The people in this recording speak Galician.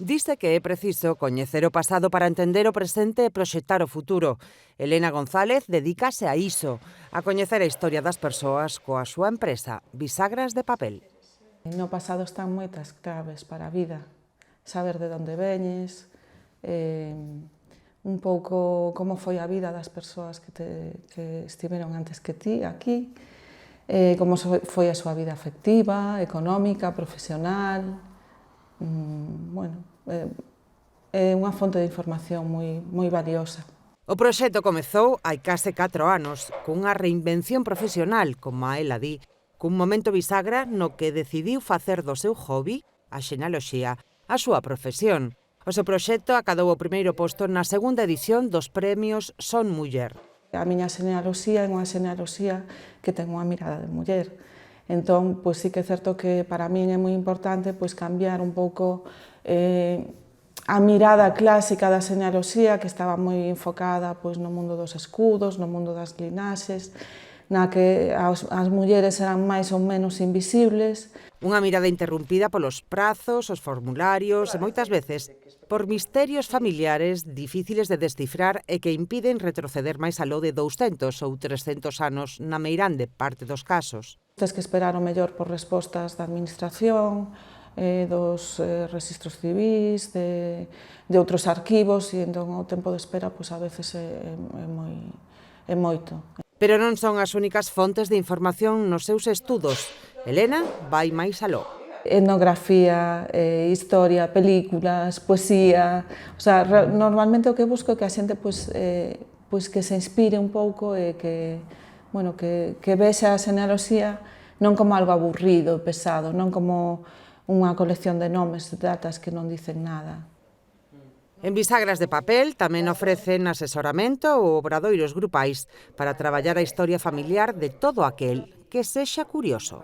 Dice que é preciso coñecer o pasado para entender o presente e proxectar o futuro. Elena González dedícase a iso, a coñecer a historia das persoas coa súa empresa, Bisagras de Papel. No pasado están moitas claves para a vida. Saber de onde veñes, un pouco como foi a vida das persoas que estiveron antes que ti aquí, como foi a súa vida afectiva, económica, profesional. É unha fonte de información moi valiosa. O proxecto comezou hai case 4 anos, cunha reinvención profesional, como a ela di, cun momento bisagra no que decidiu facer do seu hobby, a xenealoxía, a súa profesión. O seu proxecto acadou o primeiro posto na segunda edición dos premios Son Muller. A miña xenealoxía é unha xenealoxía que ten unha mirada de muller. Entón, pois sí que é certo que para min é moi importante pois cambiar un pouco a mirada clásica da xenealoxía, que estaba moi enfocada pois no mundo dos escudos, no mundo das linaxes, na que as mulleres eran máis ou menos invisibles. Unha mirada interrumpida polos prazos, os formularios e moitas veces por misterios familiares difíciles de descifrar e que impiden retroceder máis aló de 200 ou 300 anos na meirande parte dos casos. Tens que esperar o mellor por respostas da administración, dos registros civís, de outros arquivos, e entón o tempo de espera pois, a veces é moito. Pero non son as únicas fontes de información nos seus estudos. Elena vai máis aló. Etnografía, historia, películas, poesía. O sea, normalmente o que busco é que a xente pois que se inspire un pouco e que vexa a xenealoxía non como algo aburrido, pesado, non como unha colección de nomes, de datas que non dicen nada. En Bisagras de Papel tamén ofrecen asesoramento ou obradoiros grupais para traballar a historia familiar de todo aquel que sexa curioso.